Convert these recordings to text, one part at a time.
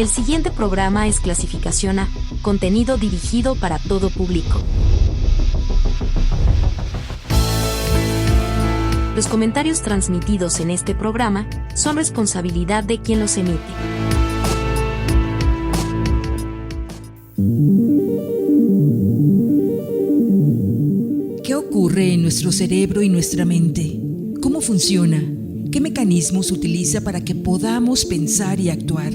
El siguiente programa es clasificación A, contenido dirigido para todo público. Los comentarios transmitidos en este programa son responsabilidad de quien los emite. ¿Qué ocurre en nuestro cerebro y nuestra mente? ¿Cómo funciona? ¿Qué mecanismos utiliza para que podamos pensar y actuar?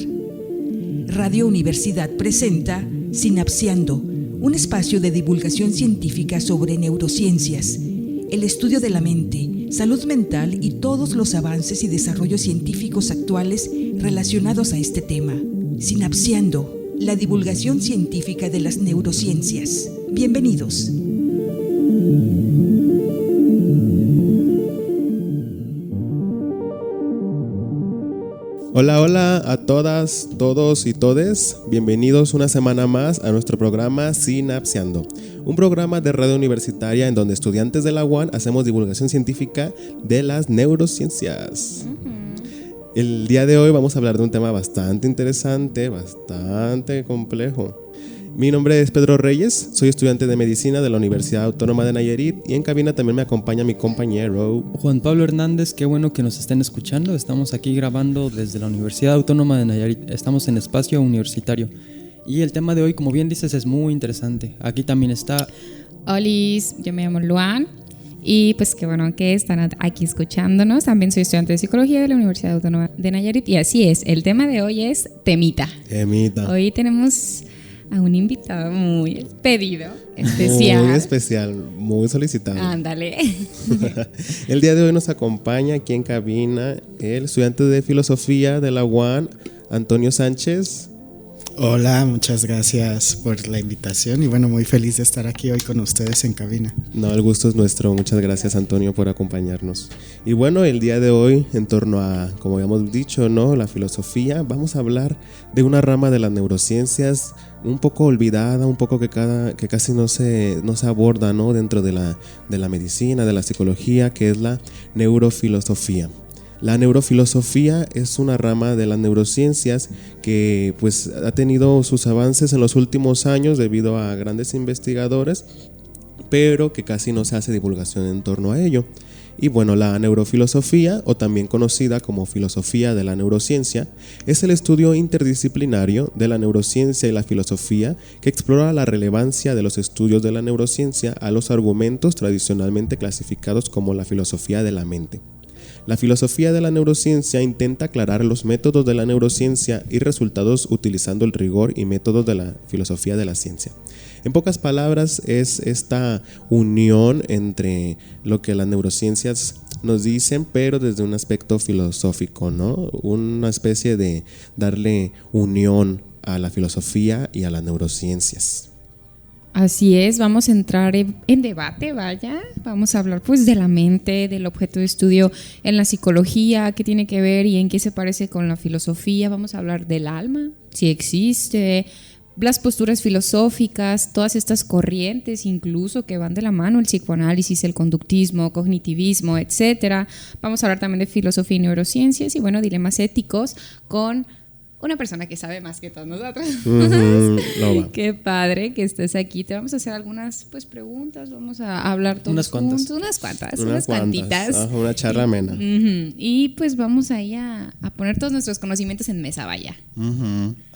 Radio Universidad presenta Sinapseando, un espacio de divulgación científica sobre neurociencias, el estudio de la mente, salud mental y todos los avances y desarrollos científicos actuales relacionados a este tema. Sinapseando, la divulgación científica de las neurociencias. Bienvenidos. Hola, hola a todas, todos y todes. Bienvenidos una semana más a nuestro programa Sinapseando, un programa de radio universitaria en donde estudiantes de la UAN hacemos divulgación científica de las neurociencias. El día de hoy vamos a hablar de un tema bastante interesante, bastante complejo. Mi nombre es Pedro Reyes, soy estudiante de medicina de la Universidad Autónoma de Nayarit y en cabina también me acompaña mi compañero Juan Pablo Hernández. Qué bueno que nos estén escuchando. Estamos aquí grabando desde la Universidad Autónoma de Nayarit. Estamos en espacio universitario. Y el tema de hoy, como bien dices, es muy interesante. Aquí también está... Olis, yo me llamo Luan. Y pues qué bueno que están aquí escuchándonos. También soy estudiante de psicología de la Universidad Autónoma de Nayarit. Y así es, el tema de hoy es temita. Hoy tenemos a un invitado muy pedido, especial. Muy especial, muy solicitado. Ándale. El día de hoy nos acompaña aquí en cabina el estudiante de filosofía de la UAN, Antonio Sánchez. Hola, muchas gracias por la invitación y bueno, muy feliz de estar aquí hoy con ustedes en cabina. No, el gusto es nuestro. Muchas gracias, Antonio, por acompañarnos. Y bueno, el día de hoy, en torno a, como habíamos dicho, ¿no?, la filosofía, vamos a hablar de una rama de las neurociencias un poco olvidada, un poco que casi no se aborda, ¿no?, dentro de la medicina, de la psicología, que es la neurofilosofía. La neurofilosofía es una rama de las neurociencias que pues ha tenido sus avances en los últimos años debido a grandes investigadores, pero que casi no se hace divulgación en torno a ello. Y bueno, la neurofilosofía, o también conocida como filosofía de la neurociencia, es el estudio interdisciplinario de la neurociencia y la filosofía que explora la relevancia de los estudios de la neurociencia a los argumentos tradicionalmente clasificados como la filosofía de la mente. La filosofía de la neurociencia intenta aclarar los métodos de la neurociencia y resultados utilizando el rigor y métodos de la filosofía de la ciencia. En pocas palabras, es esta unión entre lo que las neurociencias nos dicen, pero desde un aspecto filosófico, ¿no? Una especie de darle unión a la filosofía y a las neurociencias. Así es, vamos a entrar en debate, vaya. Vamos a hablar pues de la mente, del objeto de estudio en la psicología, qué tiene que ver y en qué se parece con la filosofía. Vamos a hablar del alma, si existe, las posturas filosóficas, todas estas corrientes incluso que van de la mano, el psicoanálisis, el conductismo, cognitivismo, etcétera. Vamos a hablar también de filosofía y neurociencias y bueno, dilemas éticos con una persona que sabe más que todos nosotros. Qué padre que estés aquí. Te vamos a hacer algunas pues preguntas, vamos a hablar todos juntos. Unas cuantitas. Una charla amena. Y pues vamos ahí a poner todos nuestros conocimientos en mesa, vaya.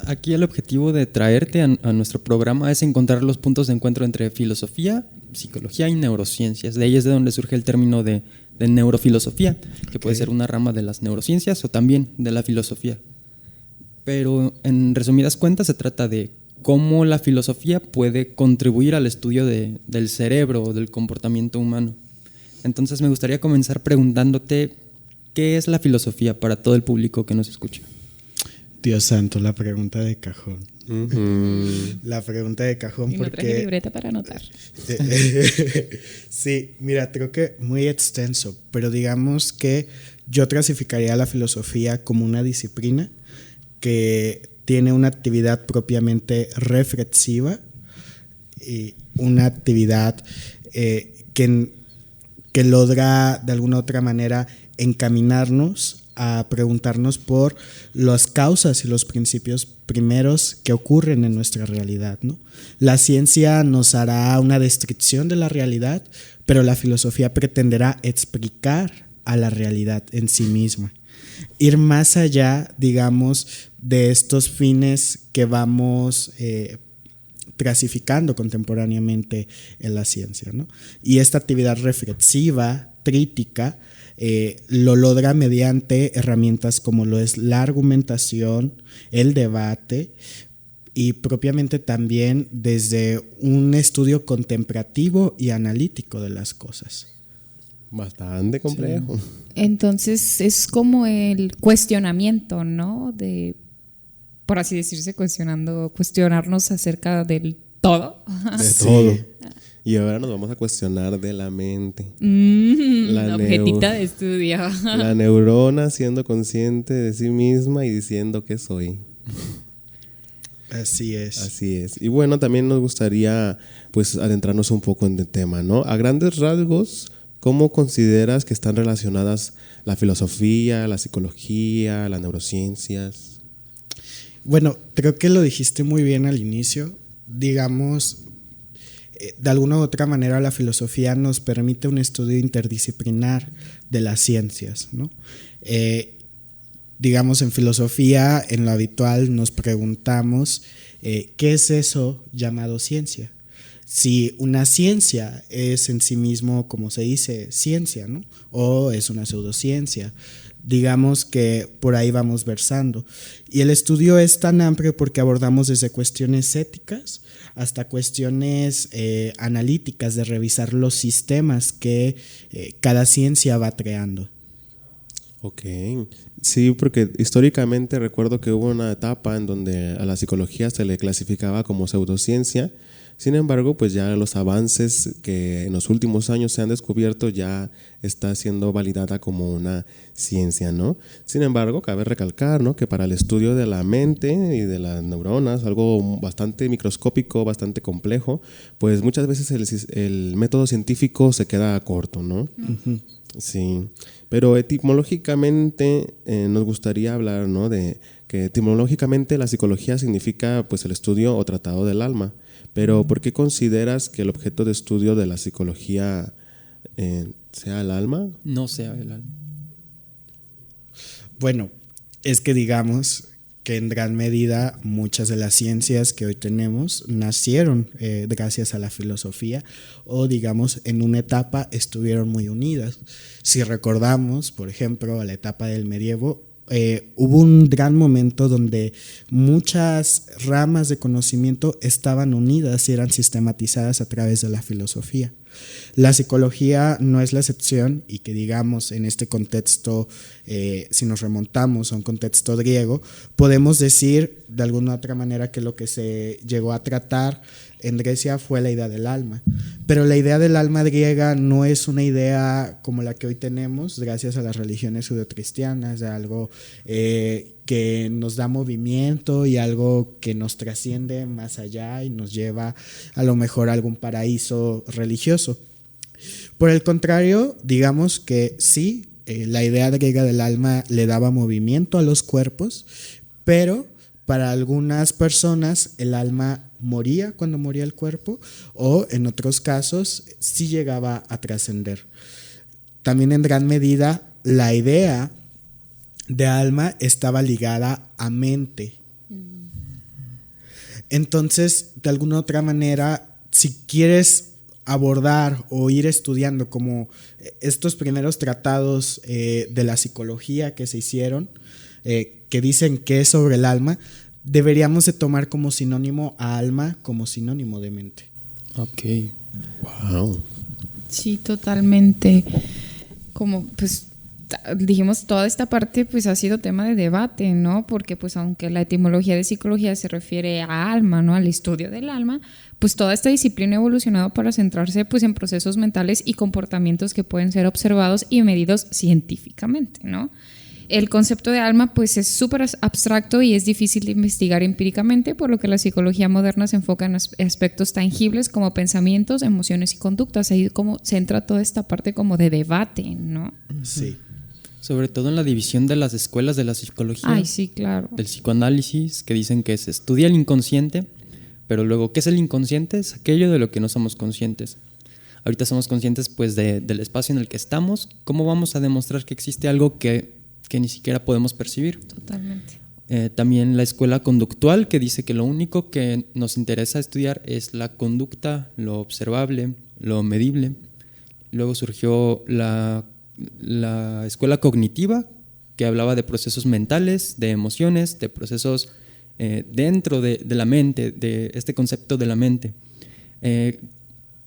Aquí el objetivo de traerte a nuestro programa es encontrar los puntos de encuentro entre filosofía, psicología y neurociencias. De ahí es de donde surge el término de neurofilosofía, que puede ser una rama de las neurociencias o también de la filosofía. Pero en resumidas cuentas se trata de cómo la filosofía puede contribuir al estudio del cerebro o del comportamiento humano. Entonces me gustaría comenzar preguntándote, ¿qué es la filosofía para todo el público que nos escucha? Dios santo, la pregunta de cajón. La pregunta de cajón. Y no traje libreta para anotar. Sí, mira, creo que muy extenso, pero digamos que yo clasificaría la filosofía como una disciplina que tiene una actividad propiamente reflexiva y una actividad que logra de alguna u otra manera encaminarnos a preguntarnos por las causas y los principios primeros que ocurren en nuestra realidad, ¿no? La ciencia nos hará una descripción de la realidad, pero la filosofía pretenderá explicar a la realidad en sí misma. Ir más allá, digamos, de estos fines que vamos clasificando contemporáneamente en la ciencia, ¿no? Y esta actividad reflexiva, crítica, lo logra mediante herramientas como lo es la argumentación, el debate y propiamente también desde un estudio contemplativo y analítico de las cosas. Bastante complejo. Sí. Entonces es como el cuestionamiento, ¿no? De, por así decirse, cuestionarnos acerca del todo. De todo. Y ahora nos vamos a cuestionar de la mente. La objetita de estudio. La neurona siendo consciente de sí misma y diciendo que soy. Así es. Así es. Y bueno, también nos gustaría pues adentrarnos un poco en el tema, ¿no? A grandes rasgos, ¿cómo consideras que están relacionadas la filosofía, la psicología, las neurociencias? Bueno, creo que lo dijiste muy bien al inicio. Digamos, de alguna u otra manera la filosofía nos permite un estudio interdisciplinar de las ciencias, ¿no? Digamos, en filosofía, en lo habitual nos preguntamos ¿qué es eso llamado ciencia? Si una ciencia es en sí mismo, como se dice, ciencia, ¿no? O es una pseudociencia. Digamos que por ahí vamos versando. Y el estudio es tan amplio porque abordamos desde cuestiones éticas hasta cuestiones analíticas de revisar los sistemas que cada ciencia va creando. Ok, sí, porque históricamente recuerdo que hubo una etapa en donde a la psicología se le clasificaba como pseudociencia. Sin embargo, pues ya los avances que en los últimos años se han descubierto ya está siendo validada como una ciencia, ¿no? Sin embargo, cabe recalcar, ¿no?, que para el estudio de la mente y de las neuronas, algo bastante microscópico, bastante complejo, pues muchas veces el método científico se queda corto, ¿no? Uh-huh. Sí, pero etimológicamente nos gustaría hablar, ¿no?, de que etimológicamente la psicología significa pues el estudio o tratado del alma. Pero ¿por qué consideras que el objeto de estudio de la psicología sea el alma? No sea el alma. Bueno, es que digamos que en gran medida muchas de las ciencias que hoy tenemos nacieron gracias a la filosofía o digamos en una etapa estuvieron muy unidas. Si recordamos, por ejemplo, a la etapa del medievo, hubo un gran momento donde muchas ramas de conocimiento estaban unidas y eran sistematizadas a través de la filosofía. La psicología no es la excepción y que digamos en este contexto, si nos remontamos a un contexto griego, podemos decir de alguna otra manera que lo que se llegó a tratar en Grecia fue la idea del alma, pero la idea del alma griega no es una idea como la que hoy tenemos gracias a las religiones judeocristianas, de algo que nos da movimiento y algo que nos trasciende más allá y nos lleva a lo mejor a algún paraíso religioso. Por el contrario, digamos que sí, la idea griega del alma le daba movimiento a los cuerpos, pero para algunas personas el alma moría cuando moría el cuerpo o en otros casos sí llegaba a trascender. También en gran medida la idea de alma estaba ligada a mente. Entonces, de alguna otra manera, si quieres abordar o ir estudiando como estos primeros tratados de la psicología que se hicieron, que dicen que es sobre el alma, deberíamos de tomar como sinónimo a alma como sinónimo de mente. Ok. Wow. Sí, totalmente. Como pues dijimos, toda esta parte pues ha sido tema de debate, ¿no? Porque pues aunque la etimología de psicología se refiere a alma, ¿no?, al estudio del alma, pues toda esta disciplina ha evolucionado para centrarse pues en procesos mentales y comportamientos que pueden ser observados y medidos científicamente, ¿no? El concepto de alma pues es súper abstracto y es difícil de investigar empíricamente, por lo que la psicología moderna se enfoca en aspectos tangibles como pensamientos, emociones y conductas. Ahí como se entra toda esta parte como de debate, ¿no? Sí. Sobre todo en la división de las escuelas de la psicología. Ay, sí, claro. Del psicoanálisis, que dicen que se estudia el inconsciente, pero luego, ¿qué es el inconsciente? Es aquello de lo que no somos conscientes. Ahorita somos conscientes pues del espacio en el que estamos. ¿Cómo vamos a demostrar que existe algo que ni siquiera podemos percibir? Totalmente. También la escuela conductual, que dice que lo único que nos interesa estudiar es la conducta, lo observable, lo medible. Luego surgió la escuela cognitiva, que hablaba de procesos mentales, de emociones, de procesos dentro de la mente, de este concepto de la mente.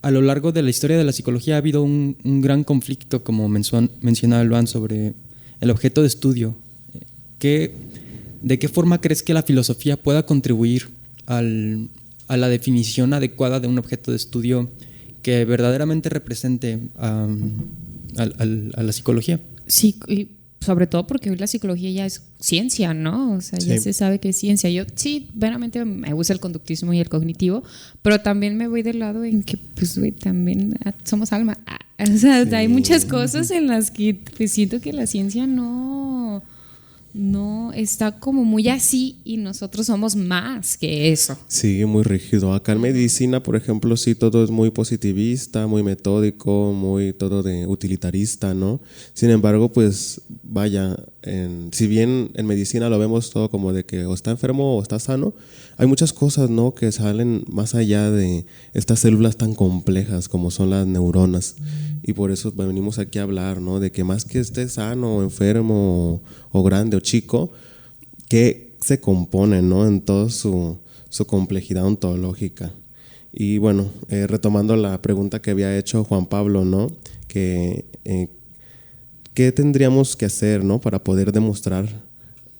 A lo largo de la historia de la psicología ha habido un gran conflicto, como mencionaba Luan, sobre el objeto de estudio. ¿De qué forma crees que la filosofía pueda contribuir a la definición adecuada de un objeto de estudio que verdaderamente represente a la psicología? Sí, y sobre todo porque hoy la psicología ya es ciencia, ¿no? O sea, ya se sabe que es ciencia. Yo sí, veramente me gusta el conductismo y el cognitivo, pero también me voy del lado en que, pues, güey, también somos alma. O sea, hay muchas cosas en las que pues, siento que la ciencia no está como muy así y nosotros somos más que eso. Sí, muy rígido. Acá en medicina, por ejemplo, sí, todo es muy positivista, muy metódico, muy todo de utilitarista, ¿no? Sin embargo, pues vaya, si bien en medicina lo vemos todo como de que o está enfermo o está sano, hay muchas cosas, ¿no?, que salen más allá de estas células tan complejas como son las neuronas. Y por eso venimos aquí a hablar, ¿no?, de que más que esté sano o enfermo o grande o chico, que se compone, ¿no?, en toda su complejidad ontológica. Y bueno, retomando la pregunta que había hecho Juan Pablo, ¿no?, que ¿qué tendríamos que hacer, ¿no?, para poder demostrar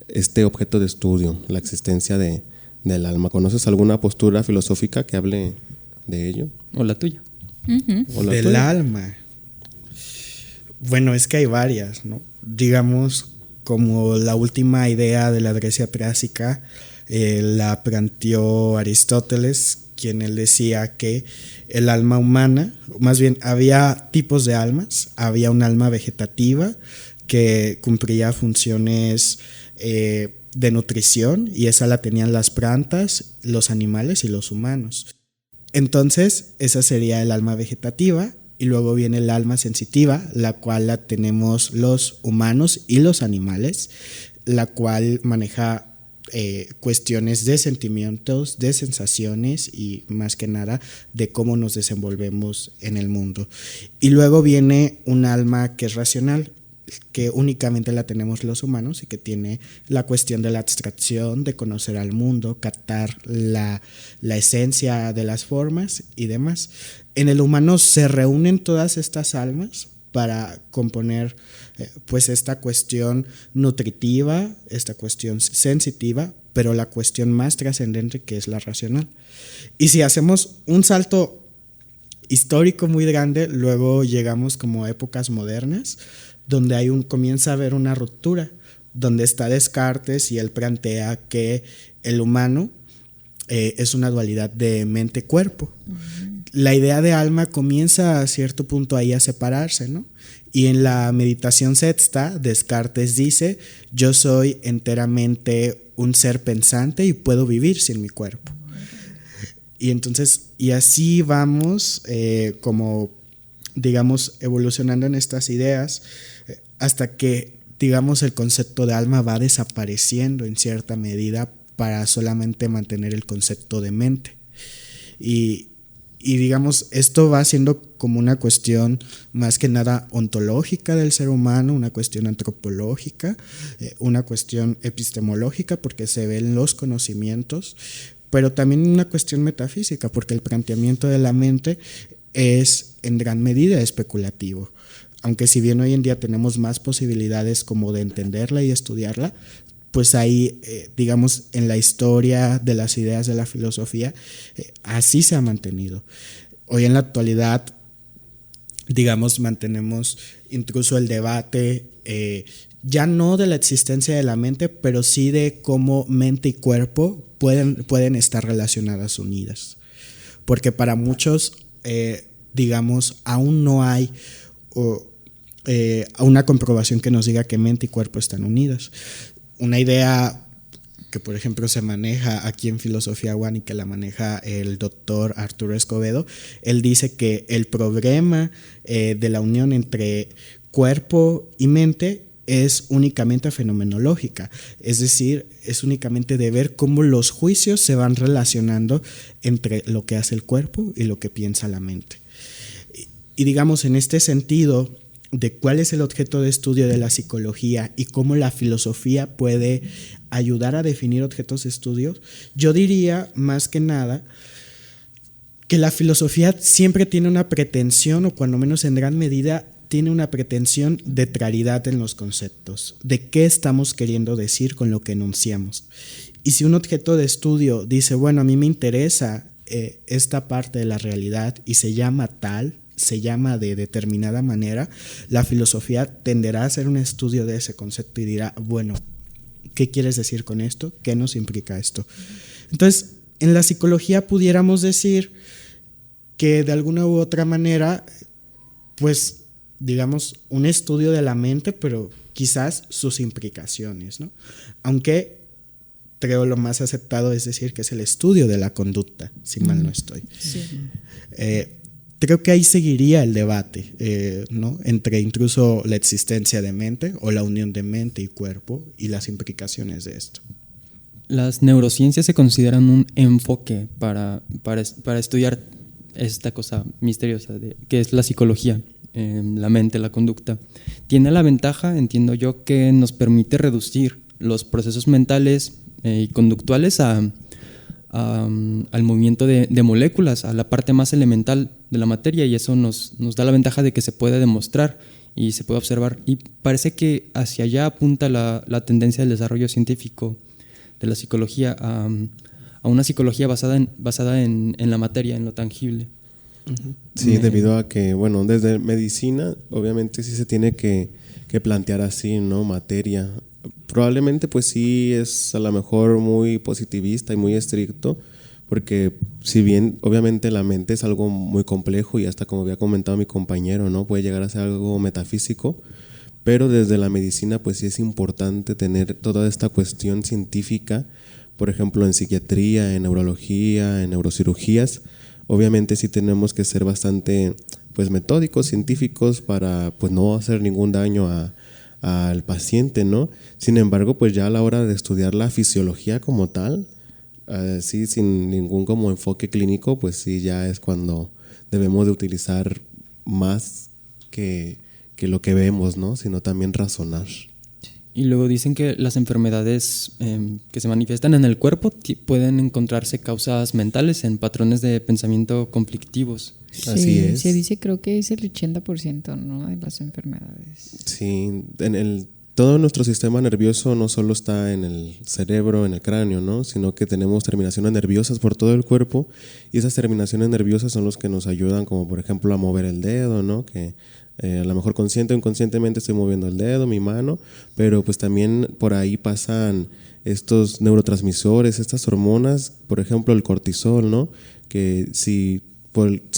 este objeto de estudio, la existencia del alma? ¿Conoces alguna postura filosófica que hable de ello? ¿O la tuya? Uh-huh. Del alma. Bueno, es que hay varias, ¿no? Digamos, como la última idea de la Grecia clásica la planteó Aristóteles, quien él decía que el alma humana, más bien había tipos de almas, había un alma vegetativa que cumplía funciones de nutrición y esa la tenían las plantas, los animales y los humanos. Entonces, esa sería el alma vegetativa. Y luego viene el alma sensitiva, la cual la tenemos los humanos y los animales, la cual maneja cuestiones de sentimientos, de sensaciones y más que nada de cómo nos desenvolvemos en el mundo. Y luego viene un alma que es racional, que únicamente la tenemos los humanos y que tiene la cuestión de la abstracción, de conocer al mundo, captar la esencia de las formas y demás. En el humano se reúnen todas estas almas para componer pues esta cuestión nutritiva, esta cuestión sensitiva, pero la cuestión más trascendente que es la racional. Y si hacemos un salto histórico muy grande, luego llegamos como a épocas modernas, donde comienza a haber una ruptura, donde está Descartes y él plantea que el humano es una dualidad de mente-cuerpo. Uh-huh. La idea de alma comienza a cierto punto ahí a separarse, ¿no? Y en la meditación sexta, Descartes dice: yo soy enteramente un ser pensante y puedo vivir sin mi cuerpo. Y entonces, y así vamos como, digamos, evolucionando en estas ideas hasta que, digamos, el concepto de alma va desapareciendo en cierta medida para solamente mantener el concepto de mente. Y digamos, esto va siendo como una cuestión más que nada ontológica del ser humano, una cuestión antropológica, una cuestión epistemológica porque se ven los conocimientos, pero también una cuestión metafísica porque el planteamiento de la mente es en gran medida especulativo. Aunque si bien hoy en día tenemos más posibilidades como de entenderla y estudiarla, pues ahí, digamos, en la historia de las ideas de la filosofía, así se ha mantenido. Hoy en la actualidad, digamos, mantenemos incluso el debate, ya no de la existencia de la mente, pero sí de cómo mente y cuerpo pueden estar relacionadas, unidas. Porque para muchos, digamos, aún no hay a una comprobación que nos diga que mente y cuerpo están unidas. Una idea que, por ejemplo, se maneja aquí en Filosofía One y que la maneja el doctor Arturo Escobedo, él dice que el problema de la unión entre cuerpo y mente es únicamente fenomenológica, es decir, es únicamente de ver cómo los juicios se van relacionando entre lo que hace el cuerpo y lo que piensa la mente. Y digamos, en este sentido de cuál es el objeto de estudio de la psicología y cómo la filosofía puede ayudar a definir objetos de estudio, yo diría más que nada que la filosofía siempre tiene una pretensión, o cuando menos en gran medida tiene una pretensión de claridad en los conceptos, de qué estamos queriendo decir con lo que enunciamos. Y si un objeto de estudio dice, bueno, a mí me interesa esta parte de la realidad y se llama tal, se llama de determinada manera, la filosofía tenderá a hacer un estudio de ese concepto y dirá, bueno, ¿qué quieres decir con esto? ¿Qué nos implica esto? Entonces, en la psicología pudiéramos decir que de alguna u otra manera, pues, digamos, un estudio de la mente, pero quizás sus implicaciones, ¿no? Aunque creo lo más aceptado es decir que es el estudio de la conducta, si mal no estoy. Sí. Creo que ahí seguiría el debate, ¿no? Entre incluso la existencia de mente o la unión de mente y cuerpo y las implicaciones de esto. Las neurociencias se consideran un enfoque para estudiar esta cosa misteriosa que es la psicología, la mente, la conducta. Tiene la ventaja, entiendo yo, que nos permite reducir los procesos mentales y conductuales al movimiento de moléculas, a la parte más elemental de la materia, y eso nos da la ventaja de que se puede demostrar y se puede observar, y parece que hacia allá apunta la tendencia del desarrollo científico de la psicología, a una psicología basada en la materia, en lo tangible. Sí, debido a que, bueno, desde medicina obviamente sí se tiene que plantear así, ¿no? Materia. Probablemente pues sí es a lo mejor muy positivista y muy estricto, porque si bien obviamente la mente es algo muy complejo y hasta como había comentado mi compañero, ¿no? Puede llegar a ser algo metafísico, pero desde la medicina pues sí es importante tener toda esta cuestión científica, por ejemplo en psiquiatría, en neurología, en neurocirugías. Obviamente sí tenemos que ser bastante pues metódicos, científicos, para pues no hacer ningún daño al paciente, ¿no? Sin embargo, pues ya a la hora de estudiar la fisiología como tal, sí, sin ningún como enfoque clínico, pues sí ya es cuando debemos de utilizar más que lo que vemos, ¿no? Sino también razonar. Y luego dicen que las enfermedades que se manifiestan en el cuerpo pueden encontrarse causas mentales en patrones de pensamiento conflictivos. Sí, así es. Se dice, creo que es el 80%, ¿no?, de las enfermedades. Sí, todo nuestro sistema nervioso no solo está en el cerebro, en el cráneo, ¿no? Sino que tenemos terminaciones nerviosas por todo el cuerpo, y esas terminaciones nerviosas son los que nos ayudan, como por ejemplo a mover el dedo, ¿no? Que a lo mejor consciente o inconscientemente estoy moviendo el dedo, mi mano, pero pues también por ahí pasan estos neurotransmisores, estas hormonas, por ejemplo el cortisol, ¿no? Que si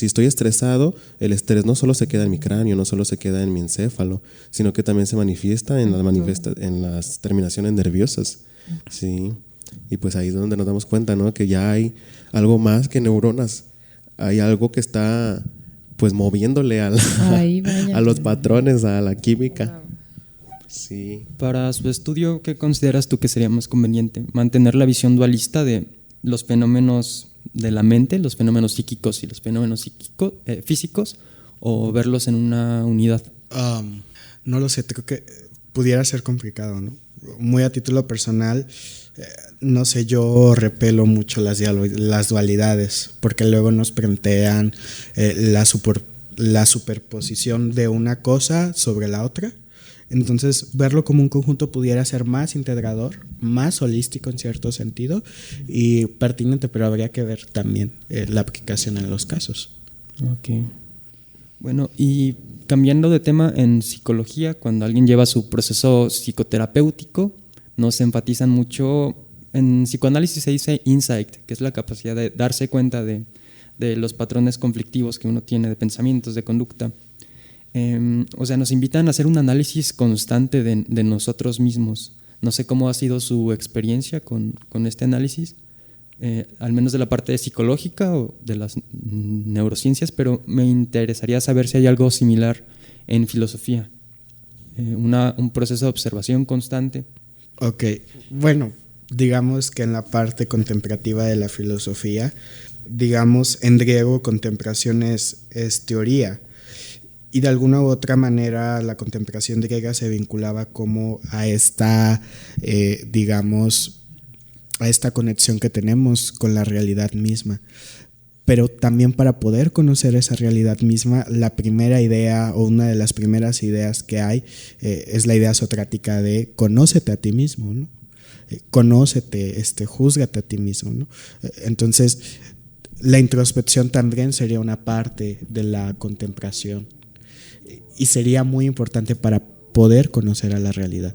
estoy estresado, el estrés no solo se queda en mi cráneo, no solo se queda en mi encéfalo, sino que también se manifiesta en las terminaciones nerviosas. Sí. Y pues ahí es donde nos damos cuenta, ¿no? Que ya hay algo más que neuronas, hay algo que está pues moviéndole a los patrones, a la química. Sí. Para su estudio, ¿qué consideras tú que sería más conveniente? ¿Mantener la visión dualista de los fenómenos de la mente, los fenómenos psíquicos y los fenómenos físicos, o verlos en una unidad? No lo sé, creo que pudiera ser complicado, ¿no? Muy a título personal, no sé, yo repelo mucho las dualidades, porque luego nos plantean la superposición de una cosa sobre la otra. Entonces, verlo como un conjunto pudiera ser más integrador, más holístico en cierto sentido y pertinente, pero habría que ver también la aplicación en los casos. Ok. Bueno, y cambiando de tema, en psicología, cuando alguien lleva su proceso psicoterapéutico, nos enfatizan mucho. En psicoanálisis se dice insight, que es la capacidad de darse cuenta de los patrones conflictivos que uno tiene de pensamientos, de conducta. O sea, nos invitan a hacer un análisis constante de nosotros mismos. No sé cómo ha sido su experiencia con este análisis, al menos de la parte psicológica o de las neurociencias, pero me interesaría saber si hay algo similar en filosofía, un proceso de observación constante. Ok, bueno, digamos que en la parte contemplativa de la filosofía, digamos en griego contemplación es teoría, y de alguna u otra manera la contemplación griega se vinculaba como a esta, digamos, a esta conexión que tenemos con la realidad misma. Pero también para poder conocer esa realidad misma, la primera idea o una de las primeras ideas que hay es la idea socrática de conócete a ti mismo, ¿no? Conócete, júzgate a ti mismo, ¿no? Entonces, la introspección también sería una parte de la contemplación y sería muy importante para poder conocer a la realidad.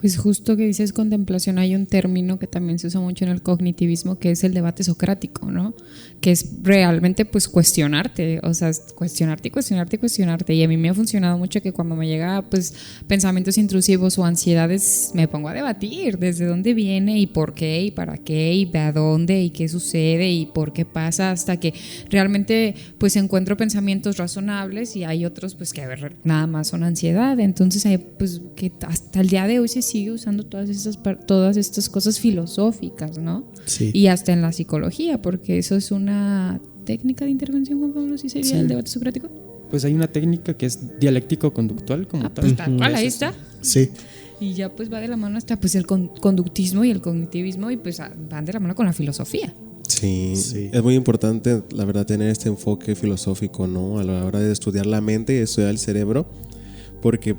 Pues justo que dices contemplación, hay un término que también se usa mucho en el cognitivismo, que es el debate socrático, ¿no? Que es realmente pues cuestionarte, o sea, cuestionarte y cuestionarte y cuestionarte. Y a mí me ha funcionado mucho que cuando me llega pues pensamientos intrusivos o ansiedades, me pongo a debatir desde dónde viene y por qué y para qué y a dónde y qué sucede y por qué pasa, hasta que realmente pues encuentro pensamientos razonables, y hay otros pues que a ver, nada más son ansiedad. Entonces pues que hasta el día de hoy se sigue usando todas estas cosas filosóficas, ¿no? Sí. Y hasta en la psicología, porque eso es una técnica de intervención, Juan Pablo, ¿sí sería el debate socrático? Pues hay una técnica que es dialéctico-conductual como tal. Pues tal cual, ahí está. Sí. Y ya pues va de la mano hasta pues el conductismo y el cognitivismo, y pues van de la mano con la filosofía. Sí, es muy importante, la verdad, tener este enfoque filosófico, ¿no? A la hora de estudiar la mente y estudiar el cerebro, porque,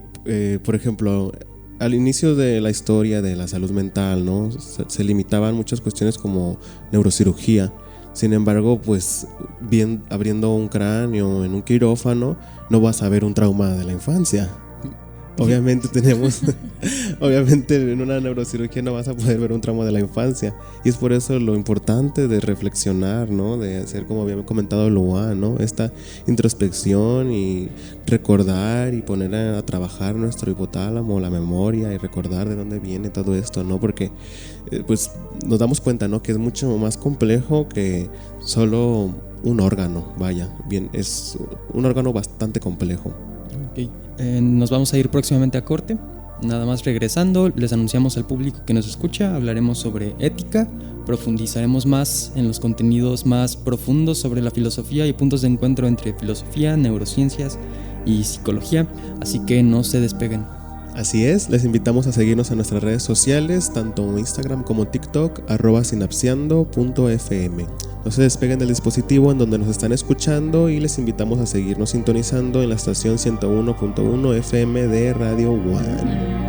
por ejemplo, al inicio de la historia de la salud mental, ¿no? Se limitaban muchas cuestiones como neurocirugía. Sin embargo, pues bien abriendo un cráneo en un quirófano, no vas a ver un trauma de la infancia. Obviamente obviamente en una neurocirugía no vas a poder ver un trauma de la infancia, y es por eso lo importante de reflexionar, ¿no? De hacer, como había comentado Luan, ¿no? Esta introspección y recordar y poner a trabajar nuestro hipotálamo, la memoria, y recordar de dónde viene todo esto, ¿no? Porque pues nos damos cuenta, ¿no? Que es mucho más complejo que solo un órgano, vaya, bien, es un órgano bastante complejo. Okay. Nos vamos a ir próximamente a corte. Nada más regresando, les anunciamos al público que nos escucha, hablaremos sobre ética, profundizaremos más en los contenidos más profundos sobre la filosofía y puntos de encuentro entre filosofía, neurociencias y psicología, así que no se despeguen. Así es, les invitamos a seguirnos en nuestras redes sociales, tanto Instagram como TikTok, @sinapseando.fm. No se despeguen del dispositivo en donde nos están escuchando, y les invitamos a seguirnos sintonizando en la estación 101.1 FM de Radio One.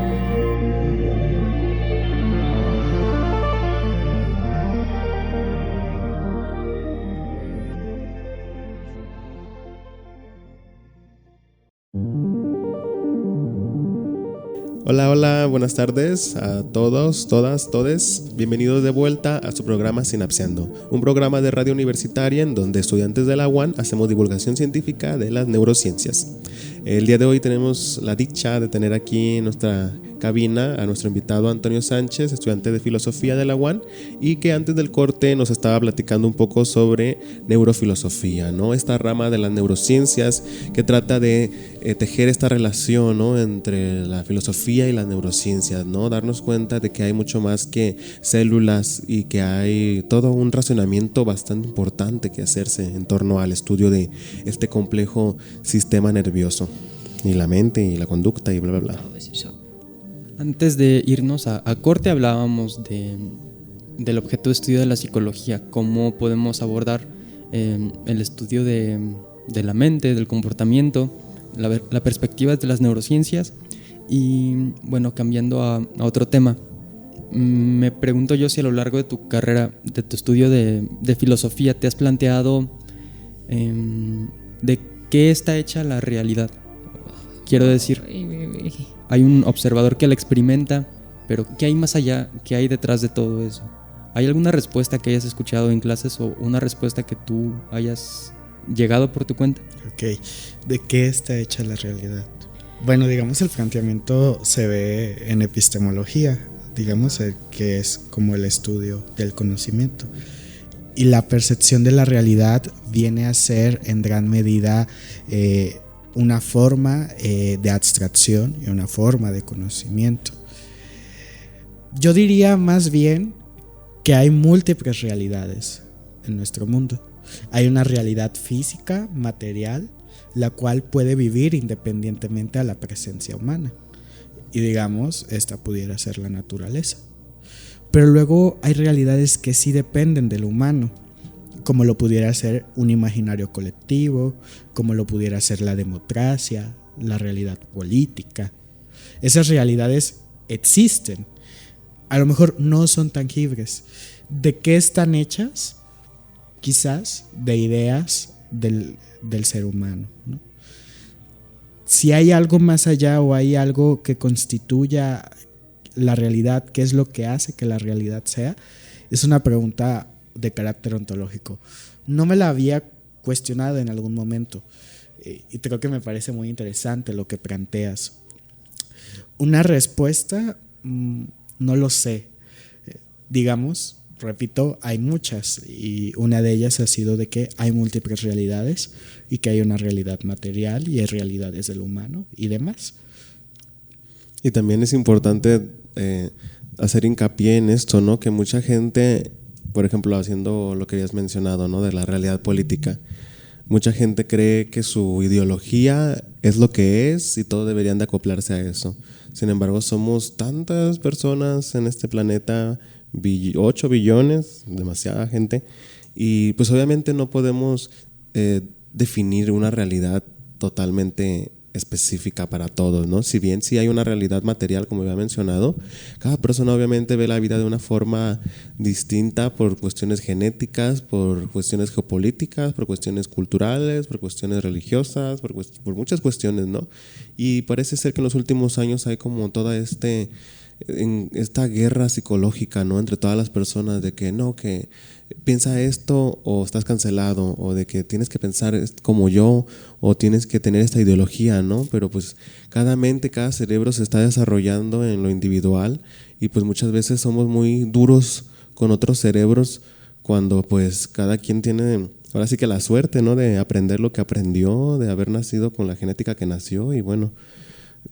Hola, hola, buenas tardes a todos, todas, todes. Bienvenidos de vuelta a su programa Sinapseando, un programa de radio universitaria en donde estudiantes de la UAN hacemos divulgación científica de las neurociencias. El día de hoy tenemos la dicha de tener aquí en nuestra cabina a nuestro invitado Antonio Sánchez, estudiante de filosofía de la UAN, y que antes del corte nos estaba platicando un poco sobre neurofilosofía, ¿no? Esta rama de las neurociencias que trata de tejer esta relación, ¿no? Entre la filosofía y las neurociencias, ¿no? Darnos cuenta de que hay mucho más que células y que hay todo un razonamiento bastante importante que hacerse en torno al estudio de este complejo sistema nervioso y la mente y la conducta y bla bla bla. Antes de irnos a corte hablábamos del objeto de estudio de la psicología, cómo podemos abordar el estudio de la mente, del comportamiento, la perspectiva de las neurociencias. Y bueno, cambiando a otro tema, me pregunto yo si a lo largo de tu carrera, de tu estudio de filosofía, te has planteado de qué está hecha la realidad. Quiero decir, hay un observador que la experimenta, pero ¿qué hay más allá? ¿Qué hay detrás de todo eso? ¿Hay alguna respuesta que hayas escuchado en clases o una respuesta que tú hayas llegado por tu cuenta. Ok, ¿de qué está hecha la realidad? Bueno, digamos el planteamiento se ve en epistemología, digamos que es como el estudio del conocimiento. Y la percepción de la realidad viene a ser en gran medida una forma de abstracción y una forma de conocimiento. Yo diría más bien que hay múltiples realidades en nuestro mundo. Hay una realidad física, material, la cual puede vivir independientemente a la presencia humana. Y digamos, esta pudiera ser la naturaleza. Pero luego hay realidades que sí dependen del humano, como lo pudiera ser un imaginario colectivo, como lo pudiera ser la democracia, la realidad política. Esas realidades existen. A lo mejor no son tangibles. ¿De qué están hechas? Quizás de ideas del ser humano, ¿no? Si hay algo más allá o hay algo que constituya la realidad, ¿qué es lo que hace que la realidad sea? Es una pregunta de carácter ontológico. No me la había cuestionado en algún momento y creo que me parece muy interesante lo que planteas. Una respuesta, no lo sé. Digamos, repito, hay muchas y una de ellas ha sido de que hay múltiples realidades y que hay una realidad material y hay realidades del humano y demás. Y también es importante hacer hincapié en esto, ¿no? Que mucha gente, por ejemplo, haciendo lo que ya has mencionado, ¿no? De la realidad política, mucha gente cree que su ideología es lo que es y todos deberían de acoplarse a eso. Sin embargo, somos tantas personas en este planeta, 8 billones, demasiada gente, y pues obviamente no podemos definir una realidad totalmente específica para todos, ¿no? Si bien sí hay una realidad material, como había mencionado, cada persona obviamente ve la vida de una forma distinta por cuestiones genéticas, por cuestiones geopolíticas, por cuestiones culturales, por cuestiones religiosas, por muchas cuestiones, ¿no? Y parece ser que en los últimos años hay como toda esta guerra psicológica, ¿no? Entre todas las personas de que no, que piensa esto o estás cancelado, o de que tienes que pensar como yo o tienes que tener esta ideología, ¿no? Pero pues cada mente, cada cerebro se está desarrollando en lo individual y pues muchas veces somos muy duros con otros cerebros cuando pues cada quien tiene ahora sí que la suerte, ¿no? De aprender lo que aprendió, de haber nacido con la genética que nació y bueno,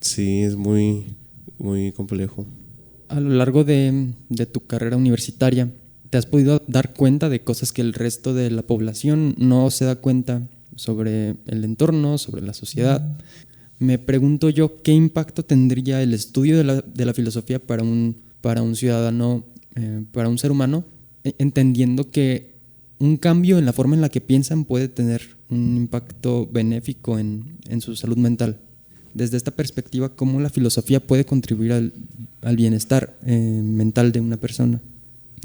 sí es muy complejo. A lo largo de tu carrera universitaria, ¿te has podido dar cuenta de cosas que el resto de la población no se da cuenta sobre el entorno, sobre la sociedad? Me pregunto yo, ¿qué impacto tendría el estudio de la filosofía para un ciudadano, para un ser humano, entendiendo que un cambio en la forma en la que piensan puede tener un impacto benéfico en su salud mental? Desde esta perspectiva, ¿cómo la filosofía puede contribuir al bienestar mental de una persona?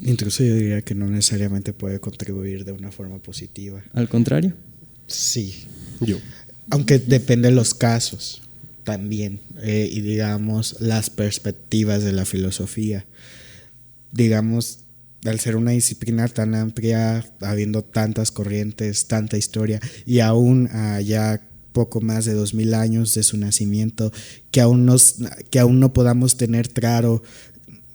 Incluso yo diría que no necesariamente puede contribuir de una forma positiva. ¿Al contrario? Sí. Aunque depende de los casos también y digamos las perspectivas de la filosofía. Digamos, al ser una disciplina tan amplia, habiendo tantas corrientes, tanta historia y aún ya poco más de 2000 años de su nacimiento, que aún no podamos tener claro,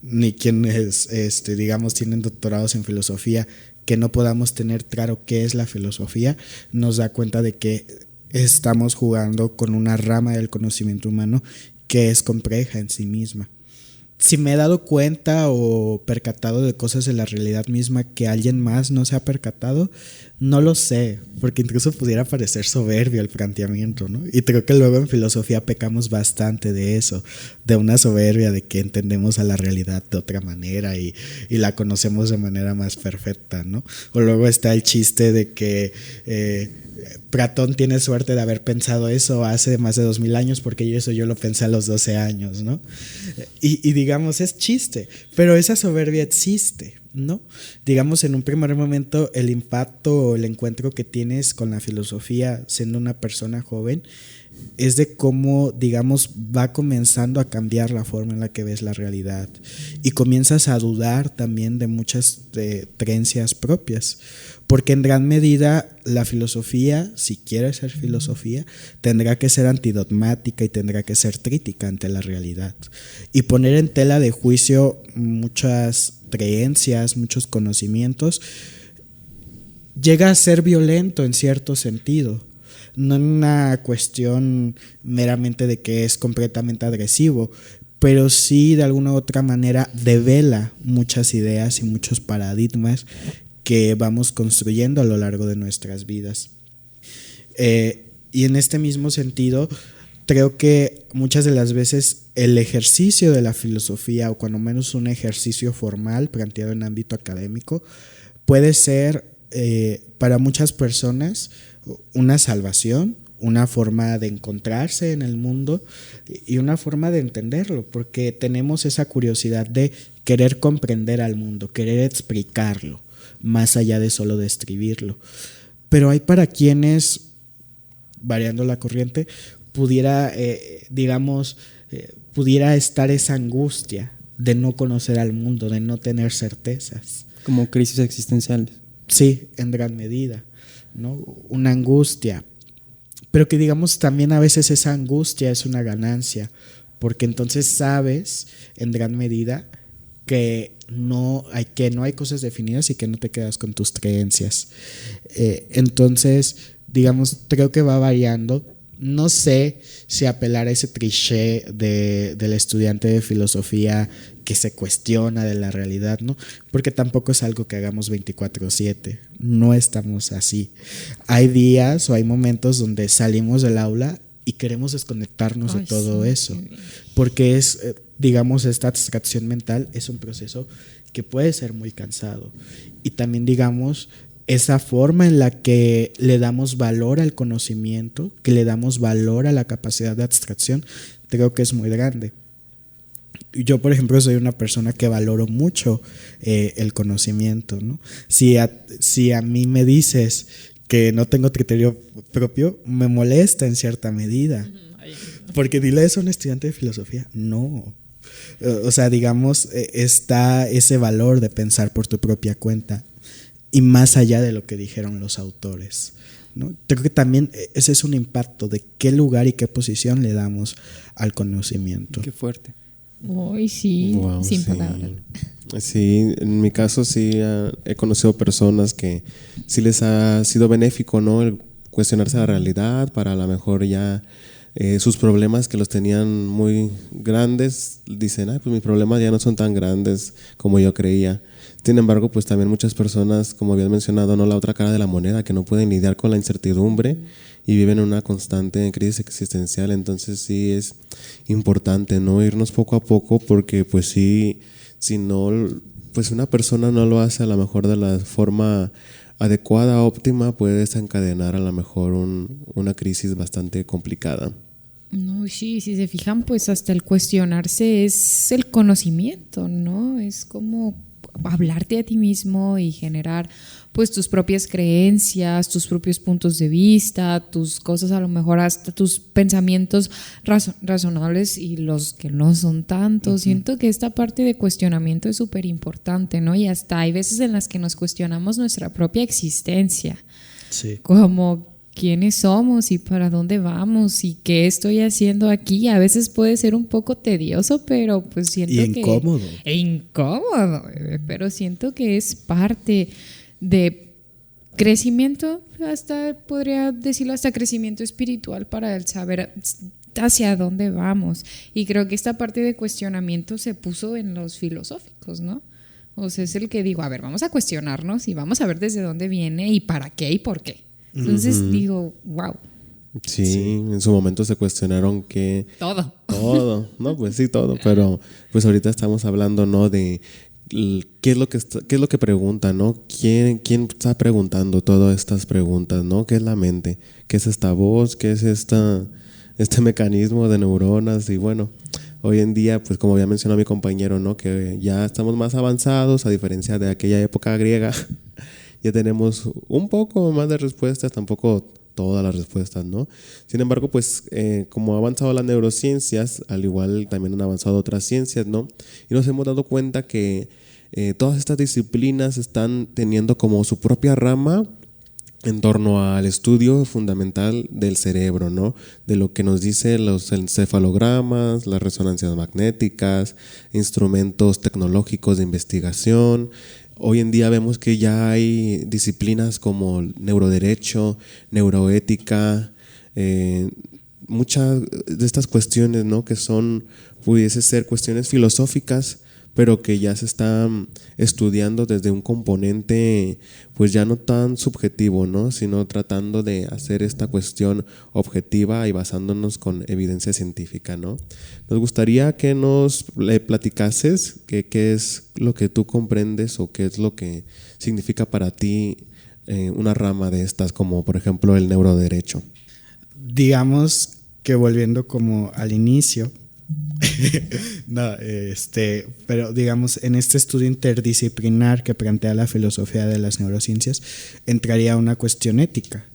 ni quienes digamos tienen doctorados en filosofía, que no podamos tener claro qué es la filosofía, nos da cuenta de que estamos jugando con una rama del conocimiento humano que es compleja en sí misma. Si me he dado cuenta o percatado de cosas de la realidad misma que alguien más no se ha percatado, no lo sé, porque incluso pudiera parecer soberbio el planteamiento, ¿no? Y creo que luego en filosofía pecamos bastante de eso, de una soberbia de que entendemos a la realidad de otra manera y la conocemos de manera más perfecta, ¿no? O luego está el chiste de que Platón tiene suerte de haber pensado eso hace más de 2000 años porque eso yo lo pensé a los 12 años, ¿no? Y digamos, es chiste, pero esa soberbia existe. No, digamos en un primer momento el impacto o el encuentro que tienes con la filosofía siendo una persona joven es de cómo, digamos, va comenzando a cambiar la forma en la que ves la realidad y comienzas a dudar también de muchas creencias propias, porque en gran medida la filosofía, si quiere ser filosofía, tendrá que ser antidogmática y tendrá que ser crítica ante la realidad y poner en tela de juicio muchas creencias, muchos conocimientos. Llega a ser violento en cierto sentido, no en una cuestión meramente de que es completamente agresivo, pero sí de alguna u otra manera devela muchas ideas y muchos paradigmas que vamos construyendo a lo largo de nuestras vidas. Y en este mismo sentido, creo que muchas de las veces el ejercicio de la filosofía, o cuando menos un ejercicio formal planteado en ámbito académico, puede ser para muchas personas una salvación, una forma de encontrarse en el mundo y una forma de entenderlo, porque tenemos esa curiosidad de querer comprender al mundo, querer explicarlo, más allá de solo describirlo. Pero hay para quienes, variando la corriente, pudiera estar esa angustia de no conocer al mundo, de no tener certezas. Como crisis existenciales. Sí, en gran medida, ¿no? Una angustia, pero que digamos también a veces esa angustia es una ganancia, porque entonces sabes en gran medida que no hay cosas definidas y que no te quedas con tus creencias. Entonces, digamos, creo que va variando. No sé si apelar a ese cliché del estudiante de filosofía que se cuestiona de la realidad, ¿no? Porque tampoco es algo que hagamos 24/7, no estamos así. Hay días o hay momentos donde salimos del aula y queremos desconectarnos de todo eso, porque es, digamos, esta abstracción mental es un proceso que puede ser muy cansado. Y también, digamos, esa forma en la que le damos valor al conocimiento, que le damos valor a la capacidad de abstracción, creo que es muy grande. Yo, por ejemplo, soy una persona que valoro mucho el conocimiento, ¿no? Si a mí me dices que no tengo criterio propio, me molesta en cierta medida. Porque dile eso a un estudiante de filosofía. No. O sea, digamos, está ese valor de pensar por tu propia cuenta y más allá de lo que dijeron los autores, ¿no? Creo que también ese es un impacto de qué lugar y qué posición le damos al conocimiento. Qué fuerte. Uy, sí, Wow, sin sí. palabras. Sí, en mi caso sí he conocido personas que sí les ha sido benéfico, ¿no? El cuestionarse la realidad para a lo mejor ya sus problemas que los tenían muy grandes, dicen, pues mis problemas ya no son tan grandes como yo creía. Sin embargo, pues también muchas personas, como habías mencionado, ¿no? La otra cara de la moneda, que no pueden lidiar con la incertidumbre y viven en una constante crisis existencial. Entonces sí es importante, ¿no? Irnos poco a poco, porque pues sí, si no, pues una persona no lo hace a lo mejor de la forma adecuada, óptima, puede desencadenar a lo mejor una crisis bastante complicada. No, sí, si se fijan, pues hasta el cuestionarse es el conocimiento, ¿no? Es como hablarte a ti mismo y generar pues tus propias creencias, tus propios puntos de vista, tus cosas, a lo mejor hasta tus pensamientos razonables y los que no son tanto. Uh-huh. Siento que esta parte de cuestionamiento es súper importante, ¿no? Y hasta hay veces en las que nos cuestionamos nuestra propia existencia. Sí. Como quiénes somos y para dónde vamos y qué estoy haciendo aquí. A veces puede ser un poco tedioso, pero pues siento incómodo. Incómodo, pero siento que es parte de crecimiento, hasta podría decirlo, hasta crecimiento espiritual para el saber hacia dónde vamos. Y creo que esta parte de cuestionamiento se puso en los filosóficos, ¿no? O sea, es el que digo, a ver, vamos a cuestionarnos y vamos a ver desde dónde viene y para qué y por qué. Entonces digo, wow. Sí, en su momento se cuestionaron que todo, no, pues sí, todo, pero pues ahorita estamos hablando, ¿no? De qué es lo que pregunta, ¿no? ¿Quién está preguntando todas estas preguntas, ¿no? ¿Qué es la mente? ¿Qué es esta voz? ¿Qué es este mecanismo de neuronas? Y bueno, Hoy en día, pues como había mencionado mi compañero, ¿no? Que ya estamos más avanzados, a diferencia de aquella época griega, ya tenemos un poco más de respuestas, tampoco todas las respuestas, ¿no? Sin embargo, pues como ha avanzado las neurociencias, al igual también han avanzado otras ciencias, ¿no? Y nos hemos dado cuenta que todas estas disciplinas están teniendo como su propia rama en torno al estudio fundamental del cerebro, ¿no? De lo que nos dicen los encefalogramas, las resonancias magnéticas, instrumentos tecnológicos de investigación. Hoy en día vemos que ya hay disciplinas como neuroderecho, neuroética, muchas de estas cuestiones, ¿no? Que pudiese ser cuestiones filosóficas, pero que ya se están estudiando desde un componente pues ya no tan subjetivo, ¿no? Sino tratando de hacer esta cuestión objetiva y basándonos con evidencia científica, ¿no? Nos gustaría que nos platicases qué es lo que tú comprendes o qué es lo que significa para ti una rama de estas, como por ejemplo el neuroderecho. Digamos que volviendo como al inicio, no, pero digamos en este estudio interdisciplinar que plantea la filosofía de las neurociencias entraría una cuestión ética,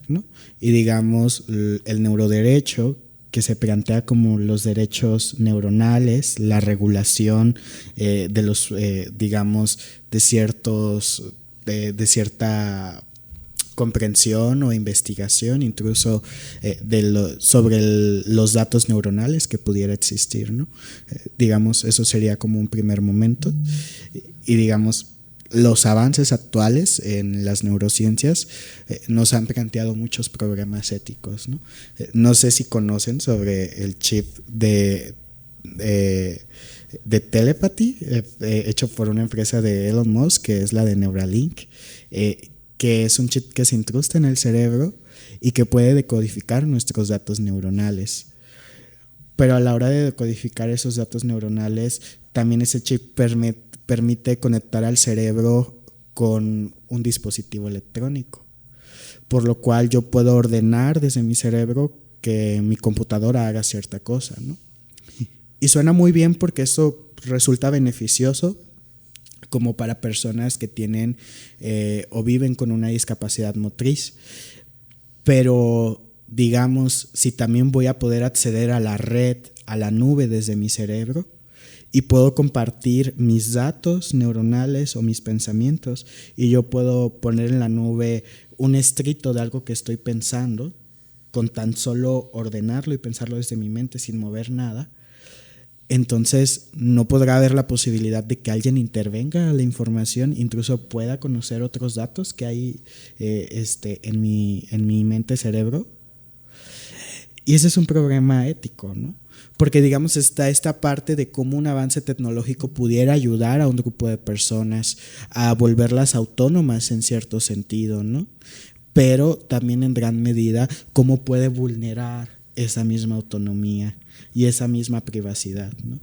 ¿no? Y digamos el neuroderecho, que se plantea como los derechos neuronales, la regulación de los digamos de cierta comprensión o investigación incluso sobre los datos neuronales que pudiera existir, ¿no? Digamos, eso sería como un primer momento. Y digamos, los avances actuales en las neurociencias nos han planteado muchos problemas éticos, ¿no? No sé si conocen sobre el chip de telepathy hecho por una empresa de Elon Musk, que es la de Neuralink, que es un chip que se incrusta en el cerebro y que puede decodificar nuestros datos neuronales. Pero a la hora de decodificar esos datos neuronales, también ese chip permite conectar al cerebro con un dispositivo electrónico, por lo cual yo puedo ordenar desde mi cerebro que mi computadora haga cierta cosa, ¿no? Y suena muy bien porque eso resulta beneficioso como para personas que tienen o viven con una discapacidad motriz. Pero digamos, si también voy a poder acceder a la red, a la nube desde mi cerebro, y puedo compartir mis datos neuronales o mis pensamientos, y yo puedo poner en la nube un escrito de algo que estoy pensando, con tan solo ordenarlo y pensarlo desde mi mente sin mover nada, entonces no podrá haber la posibilidad de que alguien intervenga a la información, incluso pueda conocer otros datos que hay en mi mente cerebro. Y ese es un problema ético, ¿no? Porque digamos está esta parte de cómo un avance tecnológico pudiera ayudar a un grupo de personas a volverlas autónomas en cierto sentido, ¿no? Pero también en gran medida cómo puede vulnerar esa misma autonomía y esa misma privacidad, ¿no?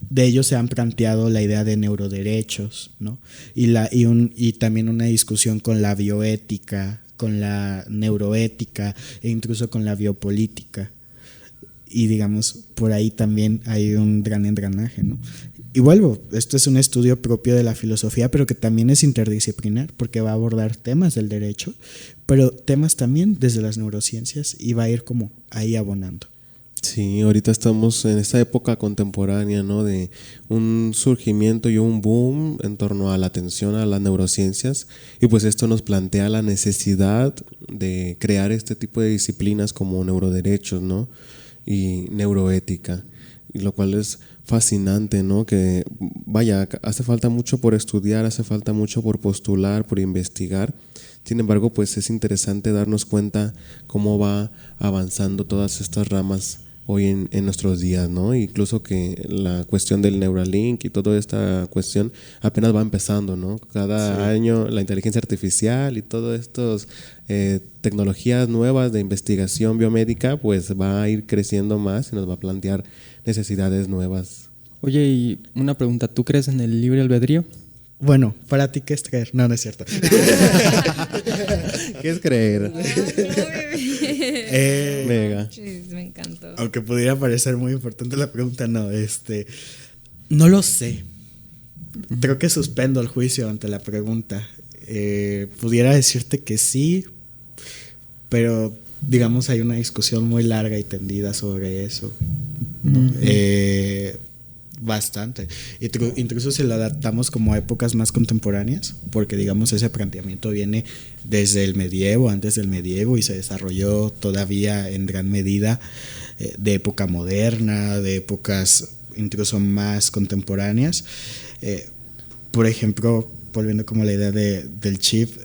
De ello se han planteado la idea de neuroderechos, ¿no? Y también una discusión con la bioética, con la neuroética e incluso con la biopolítica. Y digamos, por ahí también hay un gran engranaje, ¿no? Y vuelvo, esto es un estudio propio de la filosofía, pero que también es interdisciplinar, porque va a abordar temas del derecho, pero temas también desde las neurociencias, y va a ir como ahí abonando. Sí, ahorita estamos en esta época contemporánea, ¿no? De un surgimiento y un boom en torno a la atención a las neurociencias, y pues esto nos plantea la necesidad de crear este tipo de disciplinas como neuroderechos, ¿no? Y neuroética, y lo cual es fascinante, ¿no? Que vaya, hace falta mucho por estudiar, hace falta mucho por postular, por investigar. Sin embargo, pues es interesante darnos cuenta cómo va avanzando todas estas ramas hoy en nuestros días, ¿no? Incluso que la cuestión del Neuralink y toda esta cuestión apenas va empezando, ¿no? Cada año la inteligencia artificial y todas estas tecnologías nuevas de investigación biomédica pues va a ir creciendo más y nos va a plantear necesidades nuevas. Oye, y una pregunta, ¿tú crees en el libre albedrío? Bueno, ¿para ti qué es creer? No, no es cierto. ¿Qué es creer? Mega. Me encantó. Aunque pudiera parecer muy importante la pregunta, no, no lo sé. Creo que suspendo el juicio ante la pregunta. Pudiera decirte que sí, pero digamos hay una discusión muy larga y tendida sobre eso. Bastante. Incluso si lo adaptamos como a épocas más contemporáneas, porque digamos ese planteamiento viene desde el medievo, antes del medievo, y se desarrolló todavía en gran medida de época moderna, de épocas incluso más contemporáneas. Por ejemplo, volviendo como a la idea del chip,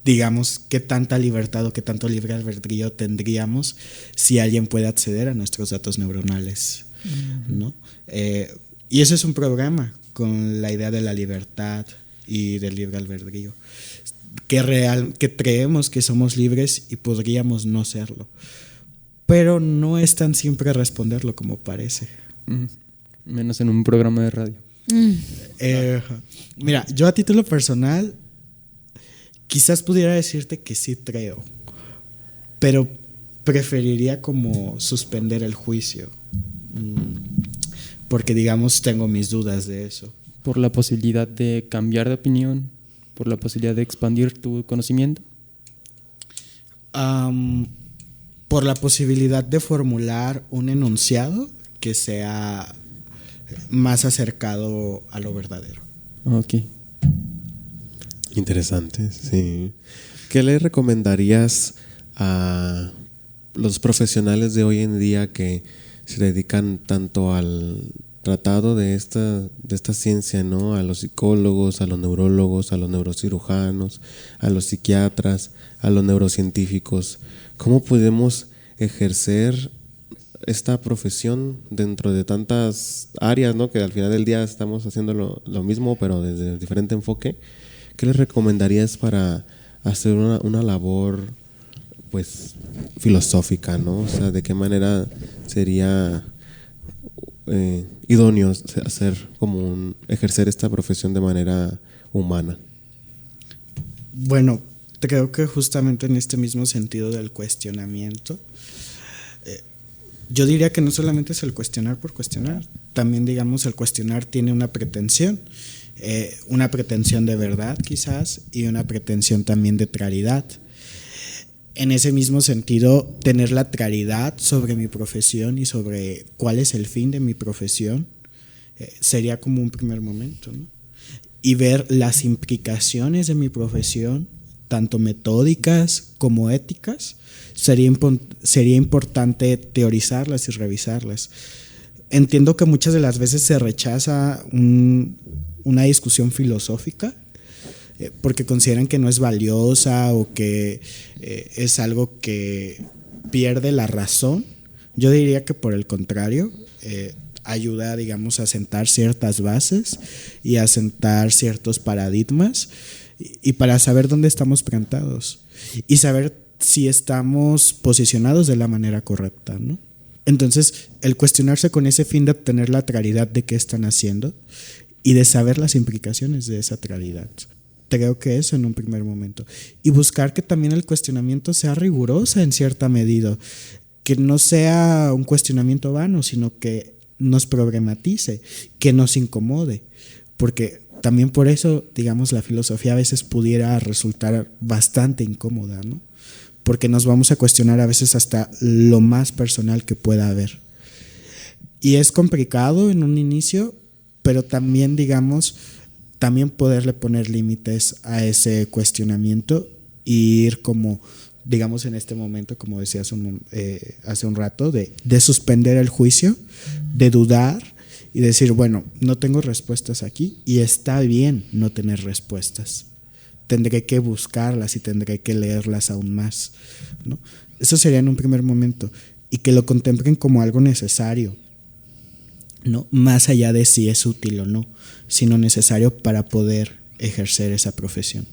digamos, qué tanta libertad o qué tanto libre albedrío tendríamos si alguien puede acceder a nuestros datos neuronales, ¿no? Y ese es un problema con la idea de la libertad y del libre albedrío, que creemos que somos libres y podríamos no serlo, pero no es tan simple responderlo como parece. Menos en un programa de radio. Mira, yo a título personal quizás pudiera decirte que sí creo, pero preferiría como suspender el juicio, porque digamos tengo mis dudas de eso. ¿Por la posibilidad de cambiar de opinión? ¿Por la posibilidad de expandir tu conocimiento? Por la posibilidad de formular un enunciado que sea más acercado a lo verdadero. Ok. Interesante, sí. ¿Qué le recomendarías a los profesionales de hoy en día que se dedican tanto al tratado de esta ciencia, ¿no? A los psicólogos, a los neurólogos, a los neurocirujanos, a los psiquiatras, a los neurocientíficos? ¿Cómo podemos ejercer esta profesión dentro de tantas áreas, ¿no? Que al final del día estamos haciendo lo mismo, pero desde diferente enfoque? ¿Qué les recomendarías para hacer una labor, pues, filosófica, ¿no? O sea, ¿de qué manera sería idóneo ejercer esta profesión de manera humana? Bueno, creo que justamente en este mismo sentido del cuestionamiento, yo diría que no solamente es el cuestionar por cuestionar, también digamos el cuestionar tiene una pretensión de verdad quizás, y una pretensión también de claridad. En ese mismo sentido, tener la claridad sobre mi profesión y sobre cuál es el fin de mi profesión sería como un primer momento, ¿no? Y ver las implicaciones de mi profesión, tanto metódicas como éticas, sería importante teorizarlas y revisarlas. Entiendo que muchas de las veces se rechaza una discusión filosófica porque consideran que no es valiosa o que es algo que pierde la razón. Yo diría que por el contrario, ayuda, digamos, a sentar ciertas bases y a sentar ciertos paradigmas y para saber dónde estamos plantados y saber si estamos posicionados de la manera correcta, ¿no? Entonces, el cuestionarse con ese fin de obtener la claridad de qué están haciendo y de saber las implicaciones de esa claridad. Creo que eso en un primer momento. Y buscar que también el cuestionamiento sea riguroso en cierta medida, que no sea un cuestionamiento vano, sino que nos problematice, que nos incomode, porque también por eso, digamos, la filosofía a veces pudiera resultar bastante incómoda, ¿no? Porque nos vamos a cuestionar a veces hasta lo más personal que pueda haber. Y es complicado en un inicio, pero también, digamos, también poderle poner límites a ese cuestionamiento y ir como, digamos, en este momento, como decía hace un rato, de suspender el juicio, de dudar y decir, bueno, no tengo respuestas aquí y está bien no tener respuestas. Tendré que buscarlas y tendré que leerlas aún más, ¿no? Eso sería en un primer momento. Y que lo contemplen como algo necesario, ¿no? Más allá de si es útil o no, sino necesario para poder ejercer esa profesión.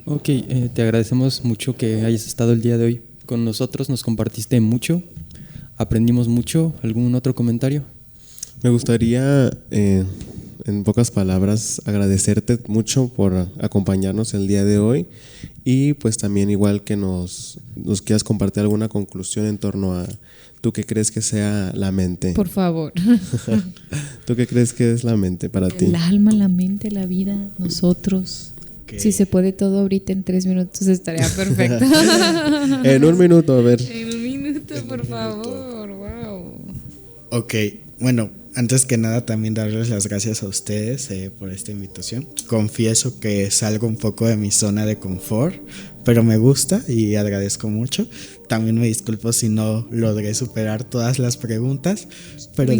Ok, te agradecemos mucho que hayas estado el día de hoy con nosotros, nos compartiste mucho, aprendimos mucho. ¿Algún otro comentario? Me gustaría, en pocas palabras, agradecerte mucho por acompañarnos el día de hoy y pues también igual que nos quieras compartir alguna conclusión en torno a tú qué crees que sea la mente. Por favor. ¿Tú qué crees que es la mente para ti? El alma, la mente, la vida, nosotros. Okay. Si se puede todo ahorita en 3 minutos estaría perfecto. En 1 minuto, a ver. En 1 minuto, por favor. Wow. Ok, bueno, antes que nada también darles las gracias a ustedes por esta invitación. Confieso que salgo un poco de mi zona de confort, pero me gusta y agradezco mucho. También me disculpo si no logré superar todas las preguntas, pero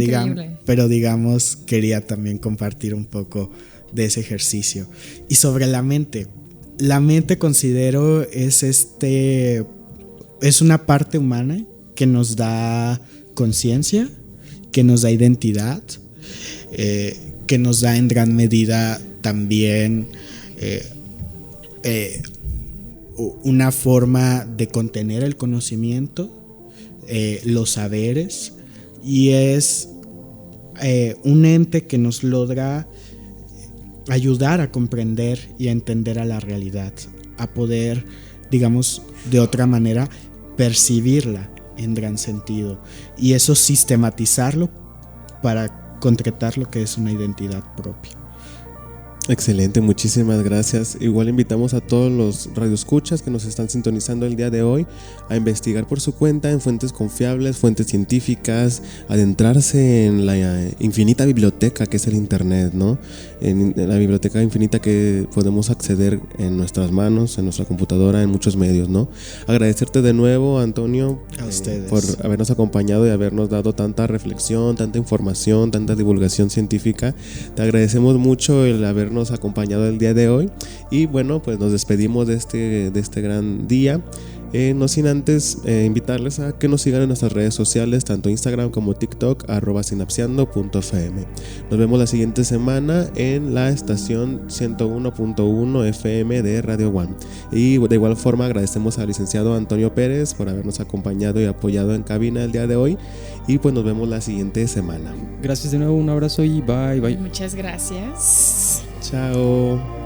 digamos quería también compartir un poco de ese ejercicio. Y sobre la mente considero es una parte humana que nos da conciencia, que nos da identidad, que nos da en gran medida también una forma de contener el conocimiento, los saberes, y es un ente que nos logra ayudar a comprender y a entender a la realidad, a poder, digamos, de otra manera, percibirla en gran sentido, y eso sistematizarlo para concretar lo que es una identidad propia. Excelente, muchísimas gracias. Igual invitamos a todos los radioescuchas que nos están sintonizando el día de hoy a investigar por su cuenta en fuentes confiables, fuentes científicas, adentrarse en la infinita biblioteca que es el internet, ¿no? En la biblioteca infinita que podemos acceder en nuestras manos, en nuestra computadora, en muchos medios, ¿no? Agradecerte de nuevo, Antonio, a ustedes por habernos acompañado y habernos dado tanta reflexión, tanta información, tanta divulgación científica. Te agradecemos mucho el habernos acompañado el día de hoy y bueno, pues nos despedimos de este gran día, no sin antes invitarles a que nos sigan en nuestras redes sociales, tanto Instagram como TikTok, @sinapseando.fm. Nos vemos la siguiente semana en la estación 101.1 FM de Radio One, y de igual forma agradecemos al licenciado Antonio Pérez por habernos acompañado y apoyado en cabina el día de hoy, y pues nos vemos la siguiente semana. Gracias de nuevo, un abrazo y bye. Muchas gracias. Chao.